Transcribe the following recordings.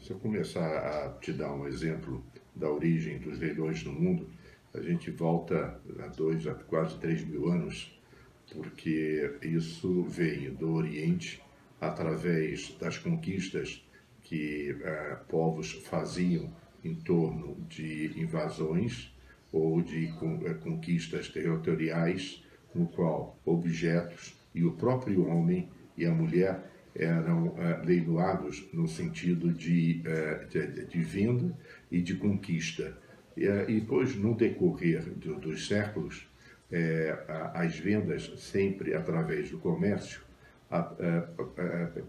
Se eu começar a te dar um exemplo da origem dos leilões no mundo, a gente volta a quase 3 mil anos, porque isso veio do Oriente através das conquistas que povos faziam em torno de invasões ou de conquistas territoriais, no qual objetos e o próprio homem e a mulher eram leiloados no sentido de venda e de conquista. E depois, no decorrer dos séculos, as vendas, sempre através do comércio,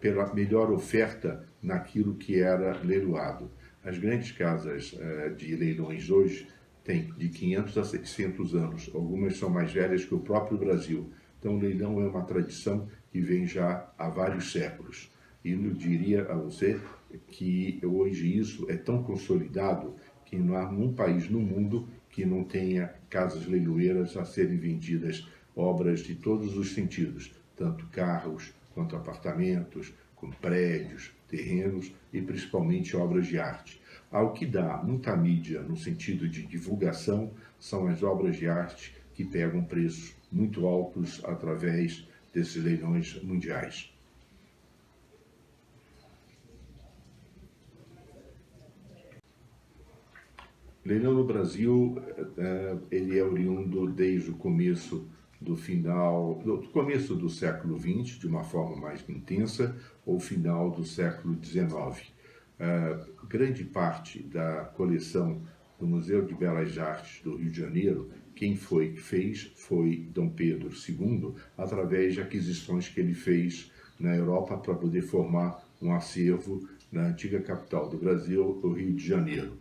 pela melhor oferta naquilo que era leiloado. As grandes casas de leilões hoje têm de 500 a 600 anos, algumas são mais velhas que o próprio Brasil. Então, o leilão é uma tradição que vem já há vários séculos. E eu diria a você que hoje isso é tão consolidado que não há nenhum país no mundo que não tenha casas leiloeiras a serem vendidas, obras de todos os sentidos, tanto carros, quanto apartamentos, como prédios, terrenos e principalmente obras de arte. Ao que dá muita mídia no sentido de divulgação são as obras de arte que pegam preços muito altos através desses leilões mundiais. Leilão no Brasil, ele é oriundo desde o começo do começo do século XX, de uma forma mais intensa, ou final do século XIX. Grande parte da coleção do Museu de Belas Artes do Rio de Janeiro, quem foi que fez foi Dom Pedro II, através de aquisições que ele fez na Europa para poder formar um acervo na antiga capital do Brasil, o Rio de Janeiro.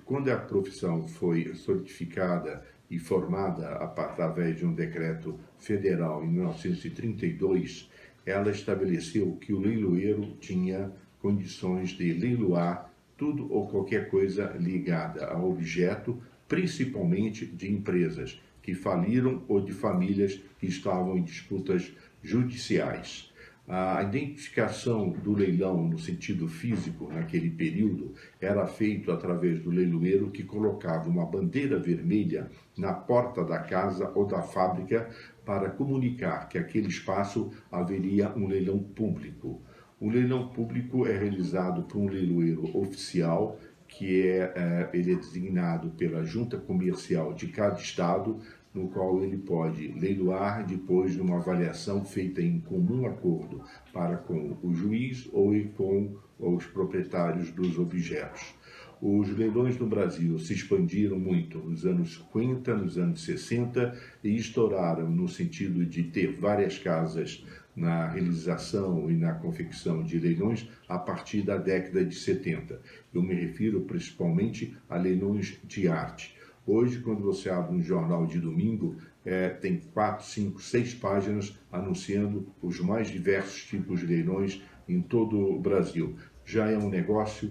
Quando a profissão foi solidificada e formada através de um decreto federal em 1932, ela estabeleceu que o leiloeiro tinha condições de leiloar tudo ou qualquer coisa ligada a objeto, principalmente de empresas que faliram ou de famílias que estavam em disputas judiciais. A identificação do leilão no sentido físico naquele período era feito através do leiloeiro que colocava uma bandeira vermelha na porta da casa ou da fábrica para comunicar que aquele espaço haveria um leilão público. O leilão público é realizado por um leiloeiro oficial, que ele é designado pela junta comercial de cada estado, no qual ele pode leiloar depois de uma avaliação feita em comum acordo para com o juiz ou com os proprietários dos objetos. Os leilões no Brasil se expandiram muito nos anos 50, nos anos 60 e estouraram no sentido de ter várias casas na realização e na confecção de leilões a partir da década de 70. Eu me refiro principalmente a leilões de arte. Hoje, quando você abre um jornal de domingo, tem 4, 5, 6 páginas anunciando os mais diversos tipos de leilões em todo o Brasil. Já é um negócio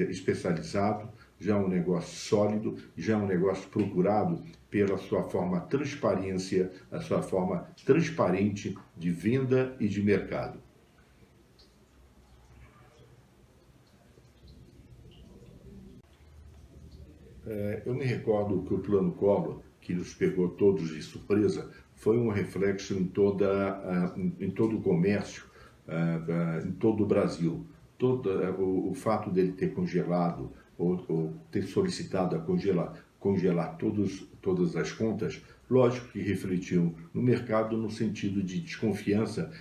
especializado, já é um negócio sólido, já é um negócio procurado pela sua forma transparência, a sua forma transparente de venda e de mercado. Eu me recordo que o Plano Collor, que nos pegou todos de surpresa, foi um reflexo em todo o comércio, em todo o Brasil. O fato dele ter congelado ou ter solicitado a congelar todas as contas, lógico que refletiam no mercado no sentido de desconfiança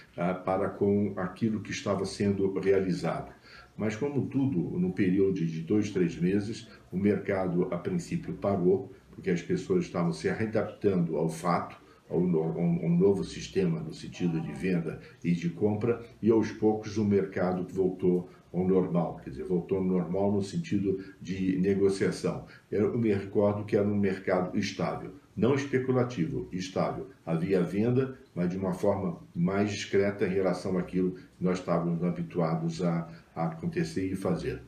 para com aquilo que estava sendo realizado. Mas, como tudo, no período de 2, 3 meses, o mercado, a princípio, parou, porque as pessoas estavam se readaptando ao fato, a um novo sistema no sentido de venda e de compra, e aos poucos o mercado voltou ao normal, quer dizer, voltou ao normal no sentido de negociação. Eu me recordo que era um mercado estável, não especulativo, estável. Havia venda, mas de uma forma mais discreta em relação àquilo que nós estávamos habituados a acontecer e fazer.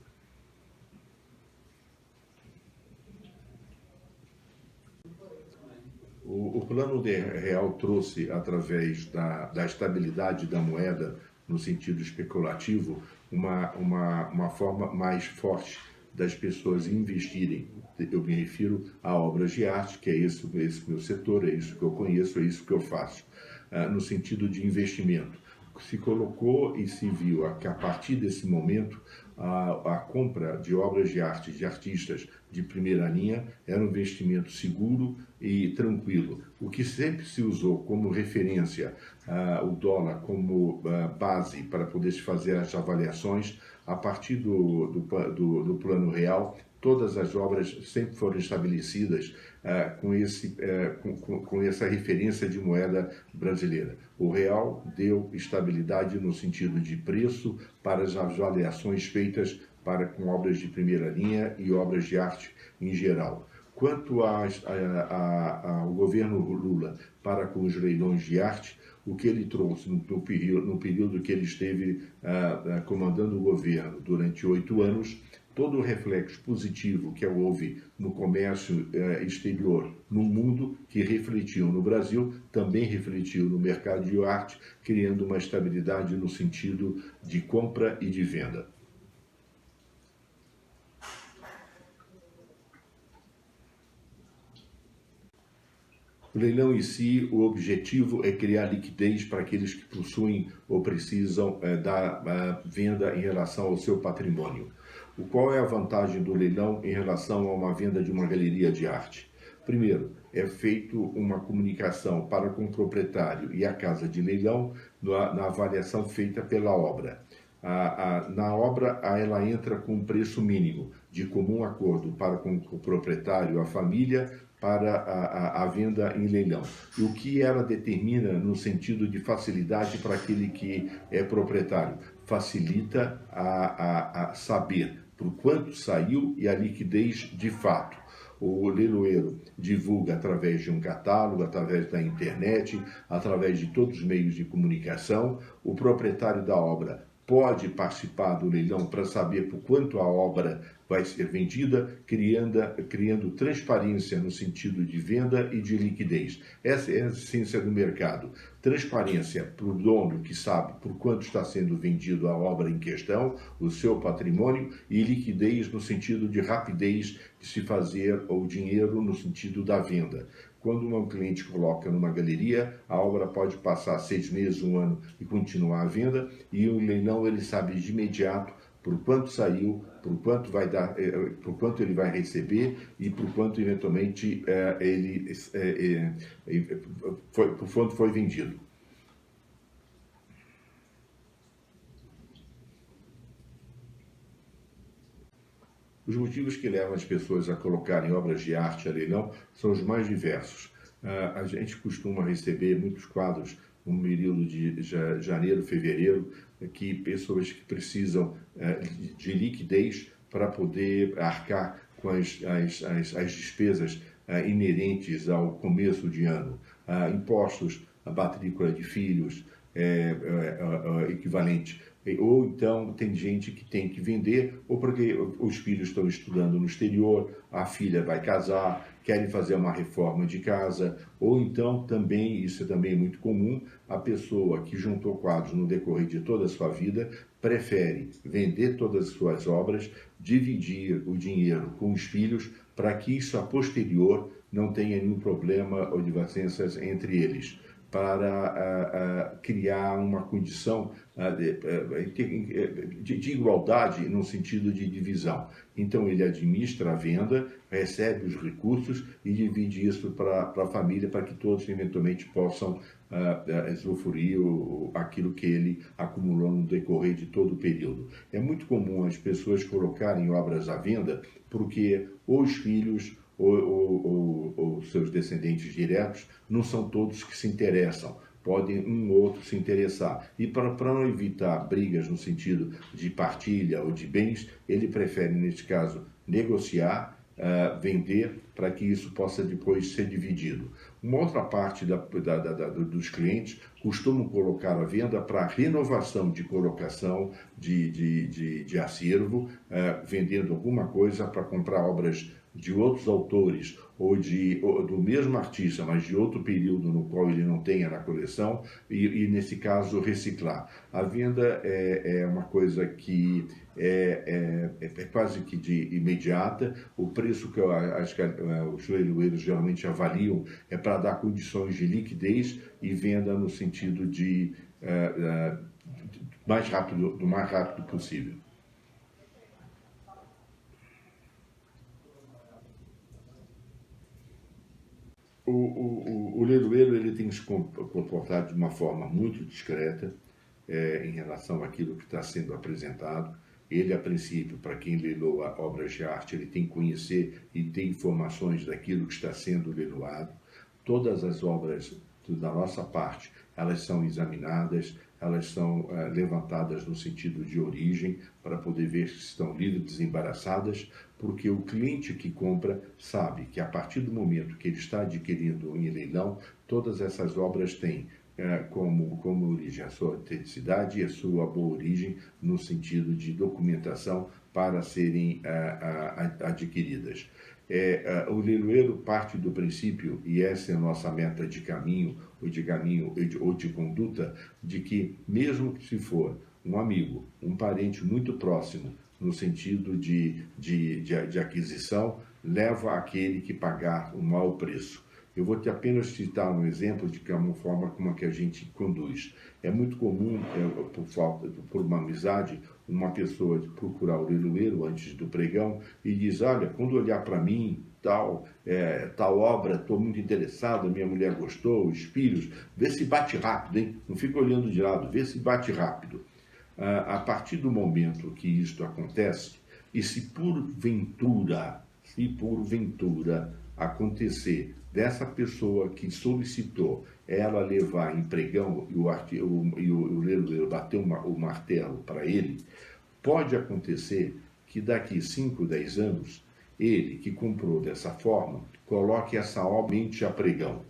O Plano Real trouxe, através da estabilidade da moeda, no sentido especulativo, uma forma mais forte das pessoas investirem. Eu me refiro a obras de arte, que é esse meu setor, é isso que eu conheço, é isso que eu faço, no sentido de investimento. Se colocou e se viu que a partir desse momento a compra de obras de arte de artistas de primeira linha era um investimento seguro e tranquilo. O que sempre se usou como referência, o dólar como base para poder se fazer as avaliações, a partir do plano real, todas as obras sempre foram estabelecidas com essa referência de moeda brasileira. O real deu estabilidade no sentido de preço para as avaliações feitas com obras de primeira linha e obras de arte em geral. Quanto ao governo Lula para com os leilões de arte, o que ele trouxe no período que ele esteve comandando o governo durante 8 anos, todo o reflexo positivo que houve no comércio exterior no mundo, que refletiu no Brasil, também refletiu no mercado de arte, criando uma estabilidade no sentido de compra e de venda. O leilão em si, o objetivo é criar liquidez para aqueles que possuem ou precisam da venda em relação ao seu patrimônio. Qual é a vantagem do leilão em relação a uma venda de uma galeria de arte? Primeiro, é feito uma comunicação para com o proprietário e a casa de leilão na avaliação feita pela obra. Na obra, ela entra com um preço mínimo, de comum acordo para com o proprietário, a família, para a venda em leilão. E o que ela determina no sentido de facilidade para aquele que é proprietário? Facilita a saber por quanto saiu e a liquidez de fato. O leiloeiro divulga através de um catálogo, através da internet, através de todos os meios de comunicação. O proprietário da obra pode participar do leilão para saber por quanto a obra vai ser vendida, criando transparência no sentido de venda e de liquidez. Essa é a essência do mercado. Transparência para o dono que sabe por quanto está sendo vendido a obra em questão, o seu patrimônio, e liquidez no sentido de rapidez de se fazer o dinheiro no sentido da venda. Quando um cliente coloca numa galeria, a obra pode passar 6 meses, 1 ano e continuar à venda, e o leilão ele sabe de imediato por quanto saiu, por quanto vai dar, por quanto ele vai receber e por quanto eventualmente por quanto foi vendido. Os motivos que levam as pessoas a colocarem obras de arte a leilão são os mais diversos. A gente costuma receber muitos quadros no período de janeiro, fevereiro, que pessoas que precisam de liquidez para poder arcar com as despesas inerentes ao começo de ano, impostos, a matrícula de filhos, equivalente. Ou então tem gente que tem que vender, ou porque os filhos estão estudando no exterior, a filha vai casar, querem fazer uma reforma de casa, ou então também, isso é também muito comum, a pessoa que juntou quadros no decorrer de toda a sua vida prefere vender todas as suas obras, dividir o dinheiro com os filhos, para que isso a posterior não tenha nenhum problema ou divergências entre eles, para criar uma condição de igualdade no sentido de divisão. Então ele administra a venda, recebe os recursos e divide isso para a família, para que todos eventualmente possam usufruir aquilo que ele acumulou no decorrer de todo o período. É muito comum as pessoas colocarem obras à venda porque os filhos ou seus descendentes diretos não são todos que se interessam. Podem um ou outro se interessar. E para não evitar brigas no sentido de partilha ou de bens, ele prefere, neste caso, negociar, vender, para que isso possa depois ser dividido. Uma outra parte dos clientes costumam colocar à venda para renovação de colocação de acervo, vendendo alguma coisa para comprar obras de outros autores ou do mesmo artista, mas de outro período no qual ele não tenha na coleção, e nesse caso reciclar. A venda é uma coisa que é quase que de imediata. O preço que os leiloeiros geralmente avaliam é para dar condições de liquidez e venda no sentido de do mais rápido possível. O leiloeiro ele tem que se comportar de uma forma muito discreta em relação àquilo que está sendo apresentado. Ele, a princípio, para quem leiloa obras de arte, ele tem que conhecer e ter informações daquilo que está sendo leiloado. Todas as obras da nossa parte, elas são examinadas, elas são levantadas no sentido de origem, para poder ver se estão livres, desembaraçadas, porque o cliente que compra sabe que a partir do momento que ele está adquirindo em leilão, todas essas obras têm como origem a sua autenticidade e a sua boa origem no sentido de documentação para serem adquiridas. O leiloeiro parte do princípio, e essa é a nossa meta de caminho ou de conduta, de que mesmo que se for um amigo, um parente muito próximo, no sentido de aquisição, leva aquele que pagar o maior preço. Eu vou te apenas citar um exemplo de que é uma forma como é que a gente conduz. É muito comum, por uma amizade, uma pessoa procurar o leiloeiro antes do pregão e diz, olha, quando olhar para mim, tal obra, estou muito interessado, minha mulher gostou, os filhos, vê se bate rápido, hein? Não fica olhando de lado, vê se bate rápido. A partir do momento que isto acontece, e se porventura acontecer dessa pessoa que solicitou ela levar em pregão e o leiloeiro bater o martelo para ele, pode acontecer que daqui 5, 10 anos, ele que comprou dessa forma, coloque essa obra a pregão.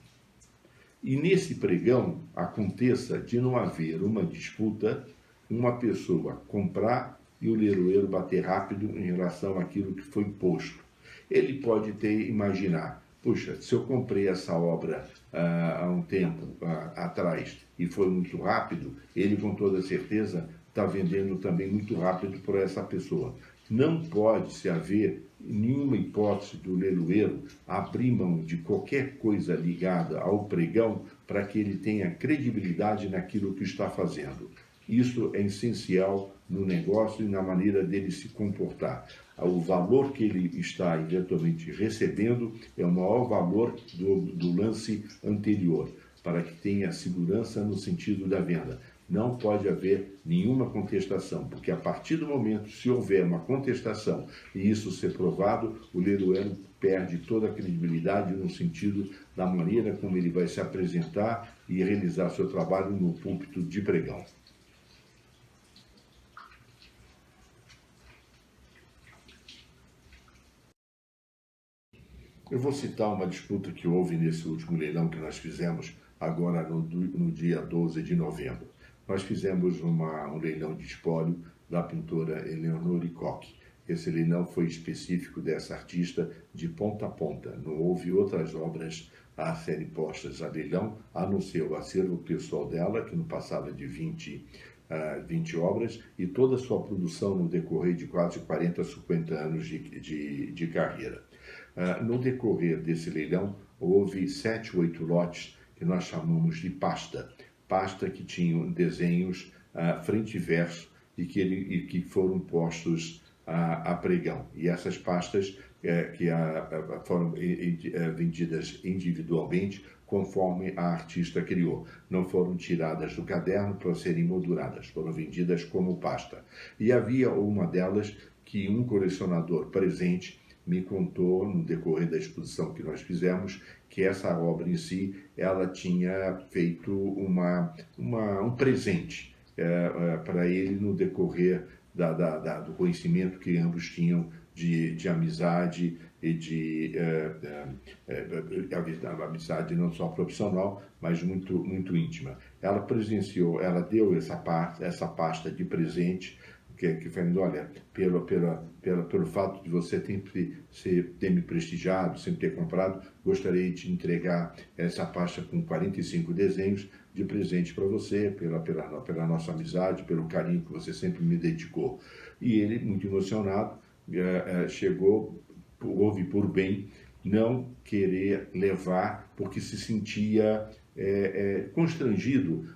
E nesse pregão aconteça de não haver uma disputa, uma pessoa comprar e o leiloeiro bater rápido em relação àquilo que foi posto. Ele pode imaginar, puxa, se eu comprei essa obra há um tempo atrás e foi muito rápido, ele com toda certeza está vendendo também muito rápido para essa pessoa. Não pode se haver nenhuma hipótese do leiloeiro abrir mão de qualquer coisa ligada ao pregão para que ele tenha credibilidade naquilo que está fazendo. Isso é essencial no negócio e na maneira dele se comportar. O valor que ele está eventualmente recebendo é o maior valor do lance anterior, para que tenha segurança no sentido da venda. Não pode haver nenhuma contestação, porque a partir do momento, se houver uma contestação e isso ser provado, o leiloeiro perde toda a credibilidade no sentido da maneira como ele vai se apresentar e realizar seu trabalho no púlpito de pregão. Eu vou citar uma disputa que houve nesse último leilão que nós fizemos agora no dia 12 de novembro. Nós fizemos um leilão de espólio da pintora Eleonore Koch. Esse leilão foi específico dessa artista de ponta a ponta. Não houve outras obras a serem postas a leilão, a não ser o acervo pessoal dela, que não passava de 20 obras, e toda a sua produção no decorrer de quase 40, 50 anos de carreira. No decorrer desse leilão, houve 7, 8 lotes que nós chamamos de pasta que tinham desenhos frente e verso e que foram postos a pregão. E essas pastas que foram vendidas individualmente, conforme a artista criou. Não foram tiradas do caderno para serem molduradas, foram vendidas como pasta. E havia uma delas que um colecionador presente me contou, no decorrer da exposição que nós fizemos, que essa obra em si, ela tinha feito um presente para ele no decorrer do conhecimento que ambos tinham de amizade e de amizade não só profissional, mas muito, muito íntima. Ela deu essa pasta de presente que Fernando, olha, pelo fato de você ter me prestigiado, sempre ter comprado, gostaria de te entregar essa pasta com 45 desenhos de presente para você, pela nossa amizade, pelo carinho que você sempre me dedicou. E ele, muito emocionado, chegou, houve por bem não querer levar, porque se sentia constrangido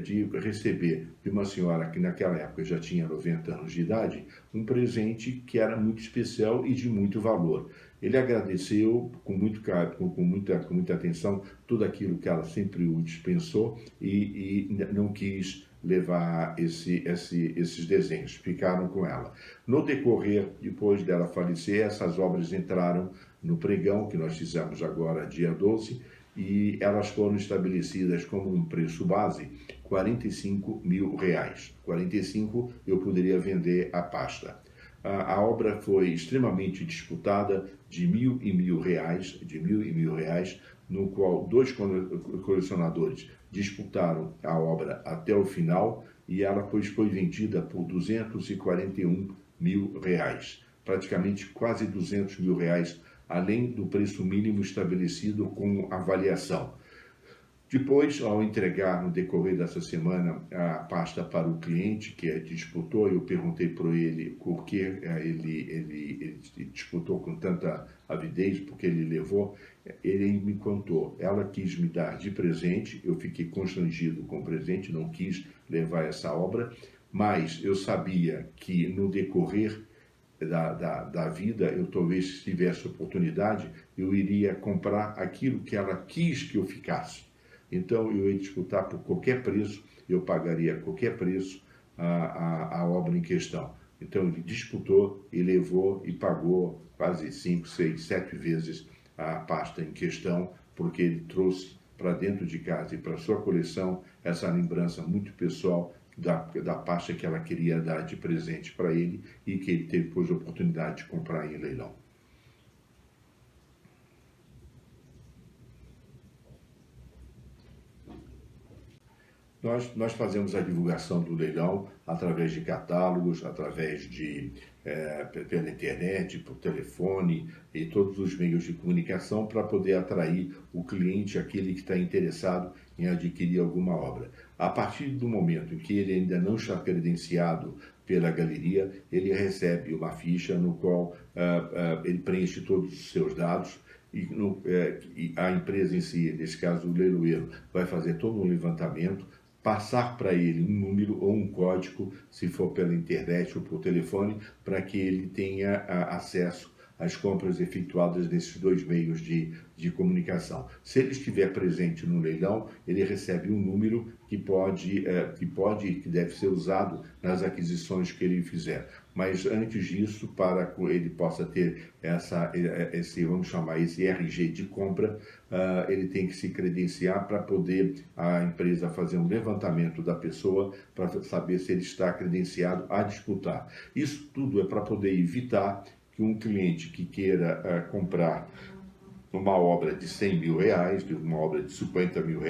de receber de uma senhora que naquela época já tinha 90 anos de idade, um presente que era muito especial e de muito valor. Ele agradeceu com muito carinho, com muita atenção, tudo aquilo que ela sempre o dispensou e não quis levar esses desenhos, ficaram com ela. No decorrer, depois dela falecer, essas obras entraram no pregão que nós fizemos agora, dia 12, e elas foram estabelecidas como um preço base, R$ 45 mil. 45 eu poderia vender a pasta. A obra foi extremamente disputada, de R$ 1.000, no qual dois colecionadores disputaram a obra até o final e ela foi vendida por R$ 241 mil, praticamente quase R$ 200 mil, além do preço mínimo estabelecido com avaliação. Depois, ao entregar no decorrer dessa semana a pasta para o cliente que disputou, eu perguntei para ele por que ele disputou com tanta avidez, porque ele levou. Ele me contou, ela quis me dar de presente, eu fiquei constrangido com o presente, não quis levar essa obra, mas eu sabia que no decorrer da vida, eu talvez, se tivesse oportunidade, eu iria comprar aquilo que ela quis que eu ficasse. Então, eu ia disputar por qualquer preço, eu pagaria qualquer preço a obra em questão. Então, ele disputou e levou e pagou quase 5, 6, 7 vezes a pasta em questão, porque ele trouxe para dentro de casa e para sua coleção essa lembrança muito pessoal da pasta que ela queria dar de presente para ele e que ele teve depois a oportunidade de comprar em leilão. Nós fazemos a divulgação do leilão através de catálogos, através pela internet, por telefone e todos os meios de comunicação para poder atrair o cliente, aquele que está interessado em adquirir alguma obra. A partir do momento em que ele ainda não está credenciado pela galeria, ele recebe uma ficha no qual ele preenche todos os seus dados e a empresa em si, nesse caso o leiloeiro, vai fazer todo um levantamento, passar para ele um número ou um código, se for pela internet ou por telefone, para que ele tenha acesso às compras efetuadas nesses dois meios de comunicação. Se ele estiver presente no leilão, ele recebe um número que deve ser usado nas aquisições que ele fizer. Mas antes disso, para que ele possa ter esse RG de compra, ele tem que se credenciar para poder a empresa fazer um levantamento da pessoa para saber se ele está credenciado a disputar. Isso tudo é para poder evitar que um cliente que queira comprar uma obra de R$100 mil, uma obra de R$50 mil,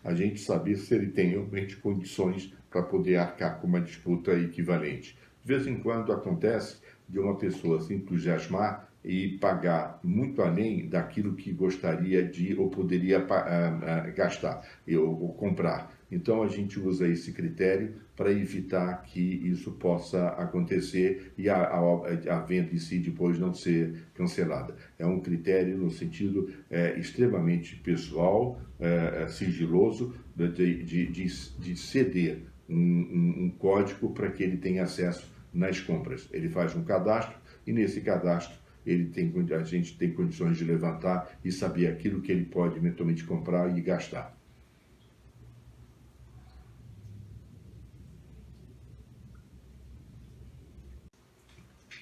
a gente saber se ele tem realmente condições para poder arcar com uma disputa equivalente. De vez em quando acontece de uma pessoa se entusiasmar e pagar muito além daquilo que gostaria de ou poderia gastar ou comprar. Então, a gente usa esse critério para evitar que isso possa acontecer e a venda em si depois não ser cancelada. É um critério no sentido extremamente pessoal, sigiloso, de ceder um código para que ele tenha acesso nas compras. Ele faz um cadastro e nesse cadastro a gente tem condições de levantar e saber aquilo que ele pode eventualmente comprar e gastar.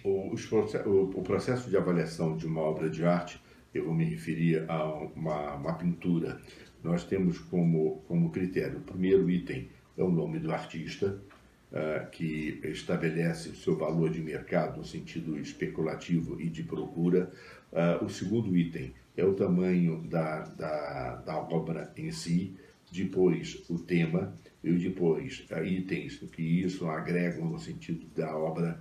O processo de avaliação de uma obra de arte, eu vou me referir a uma pintura. Nós temos como critério, o primeiro item é o nome do artista, que estabelece o seu valor de mercado no sentido especulativo e de procura. O segundo item é o tamanho da obra em si, depois o tema e depois itens que isso agregam no sentido da obra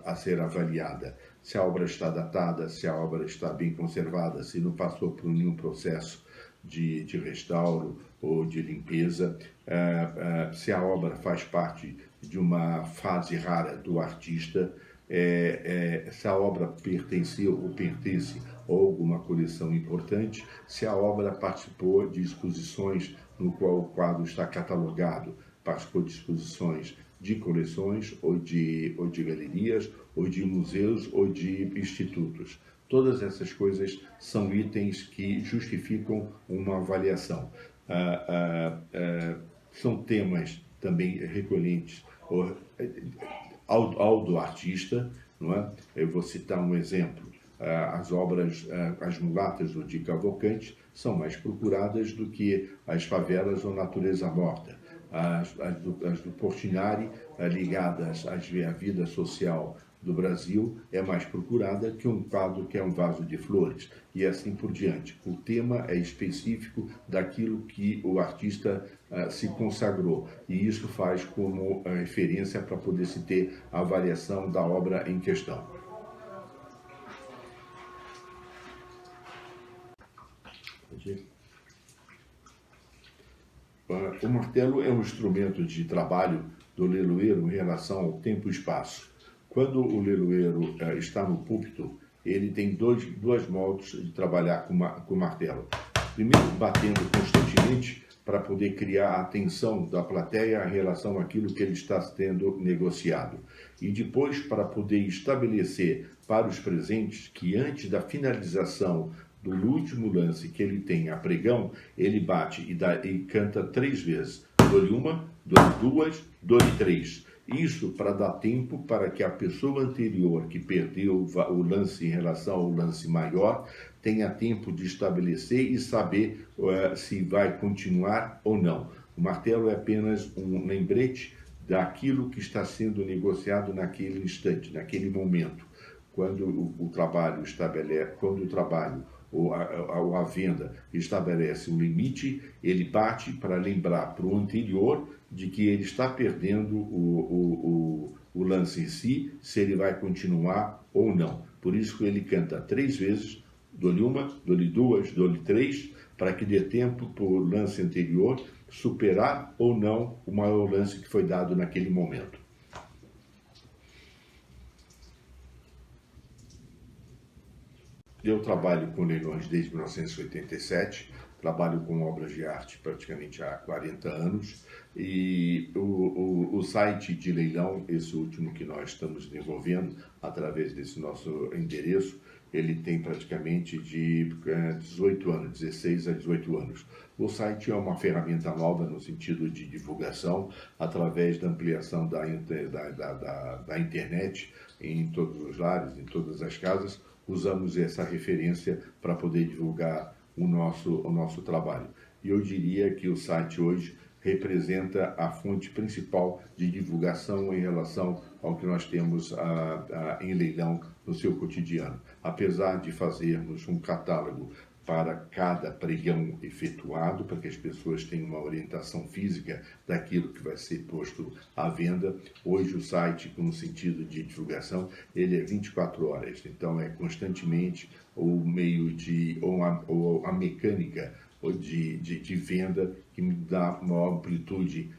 a ser avaliada. Se a obra está datada, se a obra está bem conservada, se não passou por nenhum processo de restauro ou de limpeza, se a obra faz parte de uma fase rara do artista, se a obra pertenceu ou pertence a alguma coleção importante, se a obra participou de exposições no qual o quadro está catalogado, participou de exposições de coleções ou de galerias, ou de museus, ou de institutos. Todas essas coisas são itens que justificam uma avaliação. São temas também recorrentes ao do artista, não é? Eu vou citar um exemplo. As obras, as mulatas do Di Cavalcanti são mais procuradas do que as favelas ou Natureza Morta. As do Portinari, ligadas à vida social do Brasil, é mais procurada que um quadro que é um vaso de flores, e assim por diante. O tema é específico daquilo que o artista se consagrou, e isso faz como referência para poder se ter a avaliação da obra em questão. O martelo é um instrumento de trabalho do leiloeiro em relação ao tempo e espaço. Quando o leiloeiro está no púlpito, ele tem dois modos de trabalhar com o martelo. Primeiro, batendo constantemente para poder criar a atenção da plateia em relação àquilo que ele está tendo negociado. E depois, para poder estabelecer para os presentes que antes da finalização do último lance que ele tem a pregão, ele bate e canta 3 vezes. Dou-lhe uma, dou-lhe duas, dou-lhe 3. Isso para dar tempo para que a pessoa anterior que perdeu o lance em relação ao lance maior tenha tempo de estabelecer e saber se vai continuar ou não. O martelo é apenas um lembrete daquilo que está sendo negociado naquele instante, naquele momento. Quando o trabalho ou a venda estabelece um limite, ele bate para lembrar para o anterior de que ele está perdendo o lance em si, se ele vai continuar ou não. Por isso que ele canta 3 vezes, dou-lhe uma, dou-lhe duas, dou-lhe 3, para que dê tempo para o lance anterior superar ou não o maior lance que foi dado naquele momento. Eu trabalho com leilões desde 1987, trabalho com obras de arte praticamente há 40 anos, e o site de leilão, esse último que nós estamos desenvolvendo através desse nosso endereço, ele tem praticamente de 18 anos, 16 a 18 anos. O site é uma ferramenta nova no sentido de divulgação, através da ampliação da internet em todos os lares, em todas as casas. Usamos essa referência para poder divulgar o nosso trabalho. E eu diria que o site hoje representa a fonte principal de divulgação em relação ao que nós temos em leilão no seu cotidiano. Apesar de fazermos um catálogo para cada pregão efetuado, para que as pessoas tenham uma orientação física daquilo que vai ser posto à venda. Hoje o site, no sentido de divulgação, ele é 24 horas, então é constantemente o meio ou a mecânica de venda que me dá uma amplitude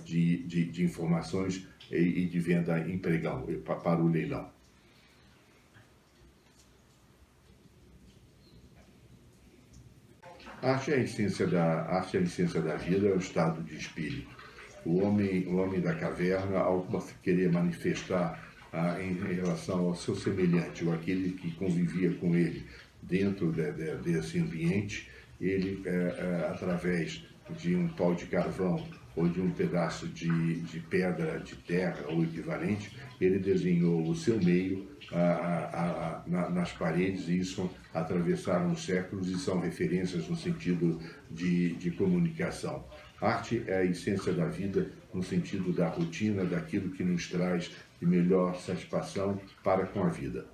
de informações e de venda em pregão, para o leilão. A arte é a essência da vida, é o estado de espírito. O homem da caverna, ao querer manifestar em relação ao seu semelhante, ou aquele que convivia com ele dentro desse ambiente, ele, através de um pau de carvão ou de um pedaço de pedra, de terra ou equivalente, ele desenhou o seu meio nas paredes, e isso atravessaram os séculos e são referências no sentido de comunicação. Arte é a essência da vida no sentido da rotina, daquilo que nos traz de melhor satisfação para com a vida.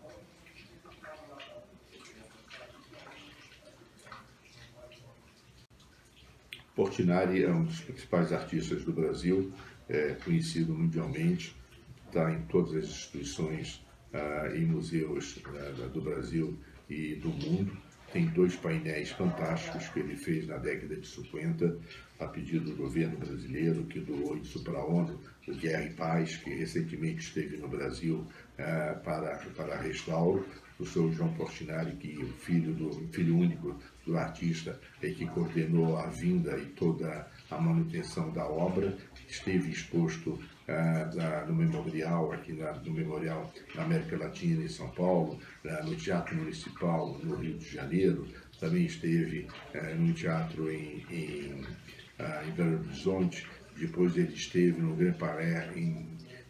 Portinari é um dos principais artistas do Brasil, conhecido mundialmente, está em todas as instituições e museus do Brasil e do mundo. Tem 2 painéis fantásticos que ele fez na década de 50, a pedido do governo brasileiro, que doou isso para a ONU, o Guerra e Paz, que recentemente esteve no Brasil para restauro. O senhor João Portinari, que o filho único do artista, que coordenou a vinda e toda a manutenção da obra, esteve exposto no memorial, no Memorial na América Latina, em São Paulo, no Teatro Municipal, no Rio de Janeiro, também esteve no teatro em Belo Horizonte, depois ele esteve no Grand Palais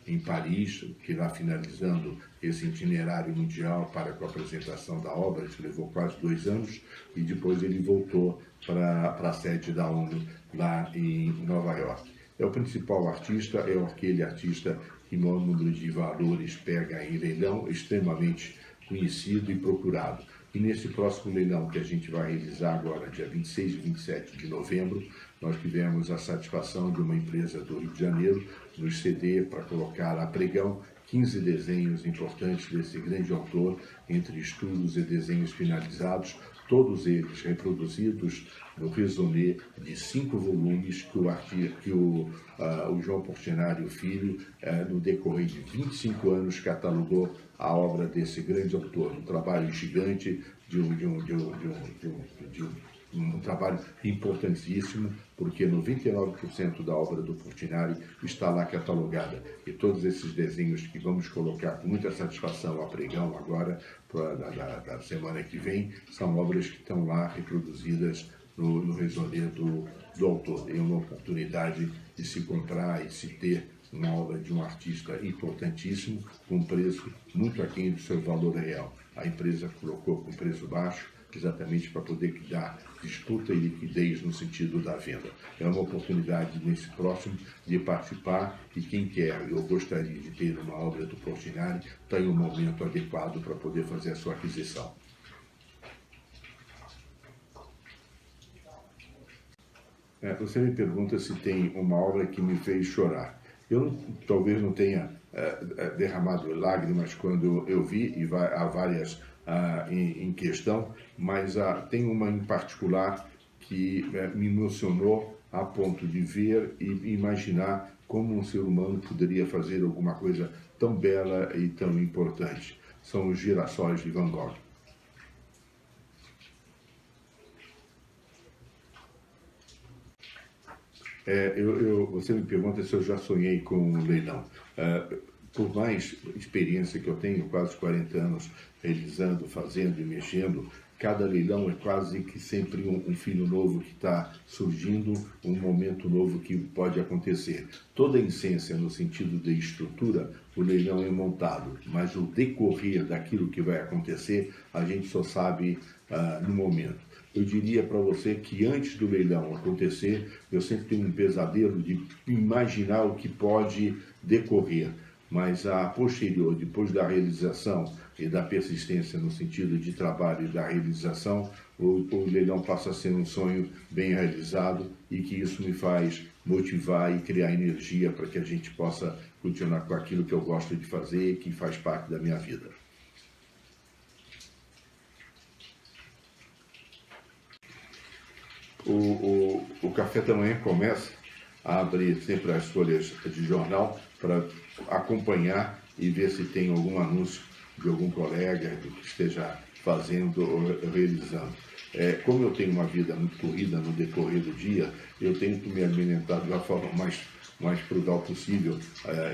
em Paris, que lá finalizando esse itinerário mundial para com a apresentação da obra, que levou quase 2 anos, e depois ele voltou para a sede da ONU lá em Nova York. É o principal artista, é aquele artista que maior número de valores pega em leilão, extremamente conhecido e procurado. E nesse próximo leilão que a gente vai realizar agora, dia 26 e 27 de novembro, nós tivemos a satisfação de uma empresa do Rio de Janeiro nos ceder para colocar a pregão 15 desenhos importantes desse grande autor, entre estudos e desenhos finalizados, todos eles reproduzidos no raisonné de 5 volumes que o João Portinari, o filho, no decorrer de 25 anos, catalogou a obra desse grande autor, um trabalho gigante, um trabalho importantíssimo, porque 99% da obra do Portinari está lá catalogada. E todos esses desenhos que vamos colocar com muita satisfação a pregão agora, da semana que vem, são obras que estão lá reproduzidas no raisonné do autor. É uma oportunidade de se comprar e se ter uma obra de um artista importantíssimo, com um preço muito aquém do seu valor real. A empresa colocou com preço baixo, exatamente para poder dar disputa e liquidez no sentido da venda. É uma oportunidade nesse próximo de participar, e quem quer ou gostaria de ter uma obra do Portinari está em um momento adequado para poder fazer a sua aquisição. Você me pergunta se tem uma obra que me fez chorar. Eu talvez não tenha derramado lágrimas quando eu vi, e há várias em questão, mas tem uma em particular que me emocionou a ponto de ver e imaginar como um ser humano poderia fazer alguma coisa tão bela e tão importante. São os Girassóis de Van Gogh. Você me pergunta se eu já sonhei com um leilão. Por mais experiência que eu tenho, quase 40 anos realizando, fazendo e mexendo, cada leilão é quase que sempre um filho novo que está surgindo, um momento novo que pode acontecer. Toda a essência, no sentido de estrutura, o leilão é montado, mas o decorrer daquilo que vai acontecer, a gente só sabe no momento. Eu diria para você que antes do leilão acontecer, eu sempre tenho um pesadelo de imaginar o que pode decorrer, mas a posterior, depois da realização e da persistência no sentido de trabalho e da realização, o leilão passa a ser um sonho bem realizado, e que isso me faz motivar e criar energia para que a gente possa continuar com aquilo que eu gosto de fazer e que faz parte da minha vida. O Café da Manhã começa a abrir sempre as folhas de jornal para acompanhar e ver se tem algum anúncio de algum colega que esteja fazendo ou realizando. Como eu tenho uma vida muito corrida no decorrer do dia, eu tento me alimentar da forma mais frugal possível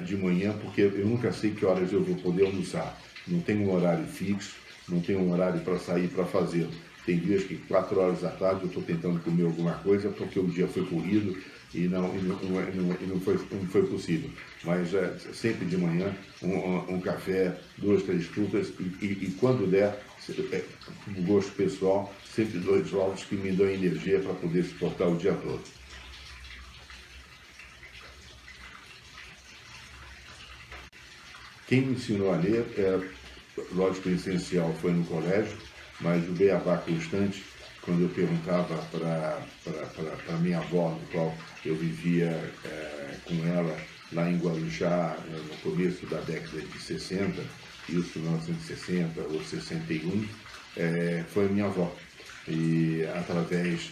de manhã, porque eu nunca sei que horas eu vou poder almoçar. Não tenho um horário fixo, não tenho um horário para sair para fazê-lo. Tem dias que 4 horas da tarde eu estou tentando comer alguma coisa porque o dia foi corrido e não foi possível. Mas sempre de manhã, um café, 2, 3 frutas e quando der, um gosto pessoal, sempre 2 ovos que me dão energia para poder suportar o dia todo. Quem me ensinou a ler, lógico, o essencial foi no colégio, mas o beabá constante quando eu perguntava para minha avó, no qual eu vivia com ela lá em Guarujá, no começo da década de 60, isso 1960 ou 61, foi minha avó. E através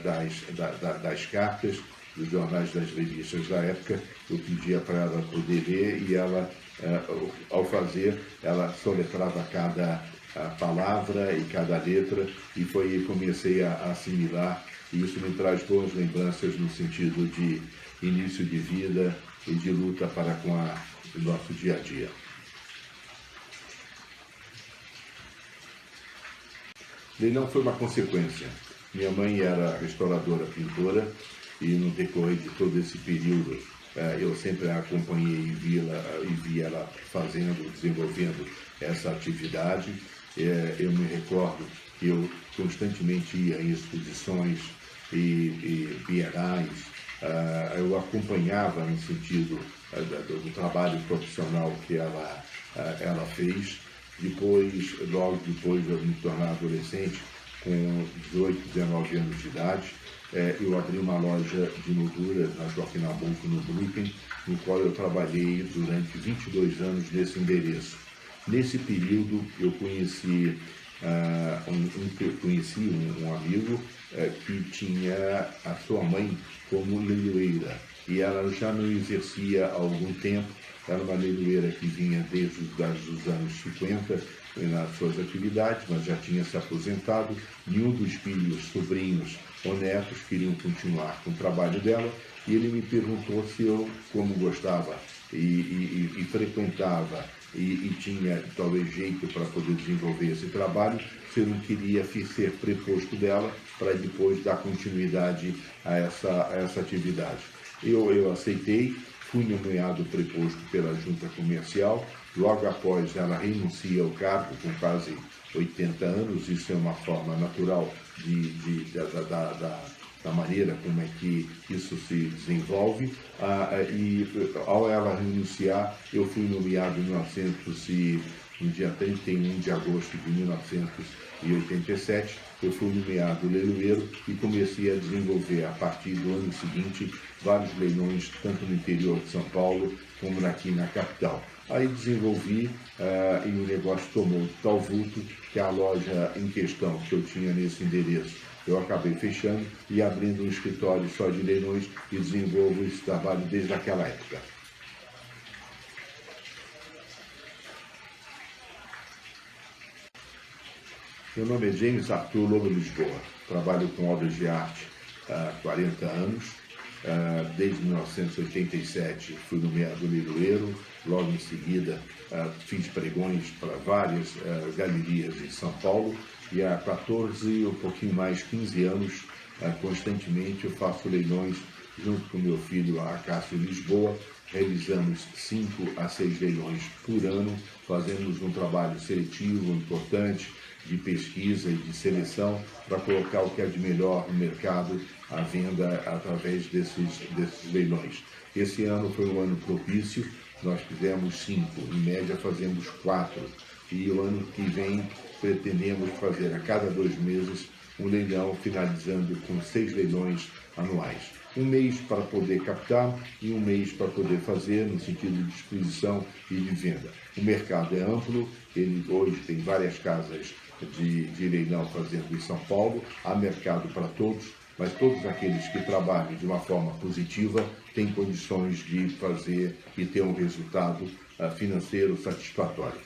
das cartas, dos jornais, das revistas da época, eu pedia para ela poder ler e ela, ao fazer, ela soletrava cada palavra e cada letra, e foi aí que comecei a assimilar, e isso me traz boas lembranças no sentido de início de vida e de luta para com o nosso dia a dia. Leilão foi uma consequência. Minha mãe era restauradora, pintora, e no decorrer de todo esse período eu sempre a acompanhei e vi ela fazendo, desenvolvendo essa atividade. Eu me recordo que eu constantemente ia em exposições e bienais. Eu acompanhava no sentido do trabalho profissional que ela fez. Logo depois de eu me tornar adolescente, com 18, 19 anos de idade, eu abri uma loja de molduras na Joaquim Nabuco, no Brooklyn, no qual eu trabalhei durante 22 anos nesse endereço. Nesse período, eu conheci um amigo que tinha a sua mãe como leiloeira, e ela já não exercia há algum tempo. Era uma leiloeira que vinha desde os anos 50 nas suas atividades, mas já tinha se aposentado. Nenhum dos filhos, sobrinhos ou netos queriam continuar com o trabalho dela, e ele me perguntou se eu, como gostava e frequentava e tinha talvez jeito para poder desenvolver esse trabalho, se eu não queria ser preposto dela para depois dar continuidade a essa atividade. Eu aceitei. Fui nomeado preposto pela junta comercial. Logo após, ela renuncia ao cargo com quase 80 anos. Isso é uma forma natural da maneira como é que isso se desenvolve. E ao ela renunciar, eu fui nomeado no dia 31 de agosto de 1987, eu fui nomeado leiloeiro e comecei a desenvolver, a partir do ano seguinte, vários leilões, tanto no interior de São Paulo como aqui na capital. Aí desenvolvi e o negócio tomou tal vulto que a loja em questão que eu tinha nesse endereço, eu acabei fechando e abrindo um escritório só de leilões, e desenvolvo esse trabalho desde aquela época. Meu nome é James Arthur Lobo Lisboa. Trabalho com obras de arte há 40 anos. Desde 1987 fui nomeado leiloeiro. Logo em seguida fiz pregões para várias galerias em São Paulo. E há 14, um pouquinho mais, 15 anos, constantemente eu faço leilões junto com meu filho Acácio Lisboa. Realizamos 5 a 6 leilões por ano. Fazemos um trabalho seletivo importante de pesquisa e de seleção para colocar o que é de melhor no mercado à venda através desses leilões. Esse ano foi um ano propício, nós fizemos 5, em média fazemos 4, e o ano que vem pretendemos fazer a cada 2 meses um leilão, finalizando com 6 leilões anuais. Um mês para poder captar e um mês para poder fazer, no sentido de exposição e de venda. O mercado é amplo, ele hoje tem várias casas de leilão fazendo em São Paulo, há mercado para todos, mas todos aqueles que trabalham de uma forma positiva têm condições de fazer e ter um resultado financeiro satisfatório.